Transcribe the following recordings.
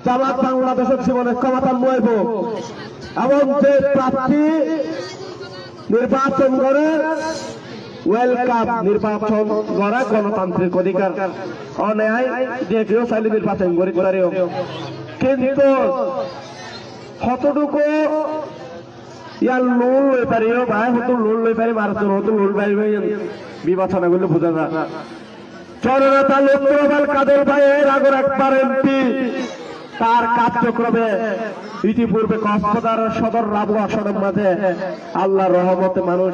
জামাত বাংলাদেশের জীবনে ক্ষমতা লইব এবং যে প্রার্থী নির্বাচন করে ওয়েলকাম নির্বাচন করা গণতান্ত্রিক অধিকার অন্যায় যে কেউ চাইলে নির্বাচন করে পারেও কিন্তু কতটুকু ইয়ার লোন লই পারিও ভাই হয়তো লোন লই পারি মারাত্মক হয়তো লোন পারিবে বিবেচনা করলে বোঝা যায় জননেতা লক্ষ্মীবাল কাদের ভাইয়ের আগর একবার এমপি তার কার্যক্রমে ইতিপূর্বে কক্সবাজার সদর রাবু আসনের মাঝে আল্লাহর রহমতে মানুষ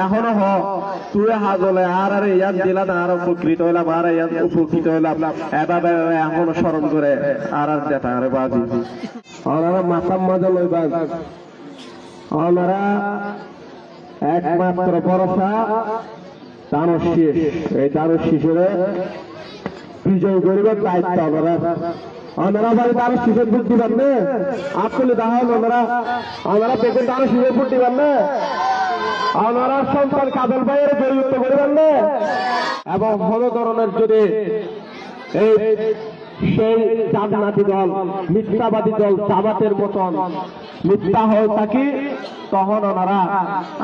এখনো তুই হাজলে আর ইয়ান দিলা না আর উপকৃত হইলাম আর ইয়ান উপকৃত হইলাম এভাবে এখনো স্মরণ করে আর দেখা আরে বাজি ওনারা মাথার মাঝে লইবান ওনারা একমাত্র ভরসা দানব শীষ এই দানব শীষের বিজয় করিবার দায়িত্ব ওনারা ভাই দানব শীষের ভোট দিবেন না আসলে তাহলে ওনারা বেগুন দানব শীষের ভোট দিবেন না ওনারা সন্তান কাজল ভাইয়ের জয়যুক্ত করিবেন না এবং কোনো ধরনের যদি এই সেই জান্নাতি দল মিথ্যাবাদী দল জামাতের মতন মিথ্যা হয়ে থাকি তখন ওনারা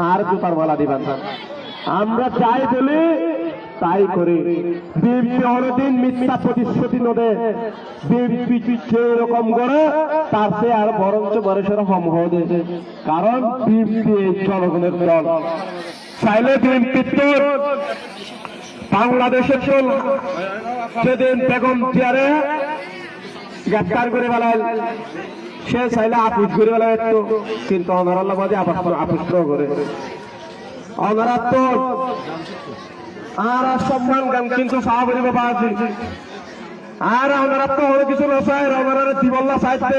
আর জুতার মালা দিবেন না আমরা চাই বলি তাই করি বিএনপি অনেকদিন মিথ্যা প্রতিশ্রুতি নদে বিএনপি যেরকম করে তার চেয়ে আর বরঞ্চ মানুষের হম হয়ে কারণ বিএনপি জনগণের দল চাইলে বিএনপি বাংলাদেশের দল সেদিন বেগম জিয়ারে গ্রেফতার করে বেলায় সে চাইলে আপুস করে বেলায় কিন্তু অনারাল্লাহ বাদে আপুস করে ওনারা তো আর সম্মান গান কিন্তু সাহাবি বাবা আছে আর ওনারা তো অনেক কিছু নয় ওনারা দিবল্লা চাইতে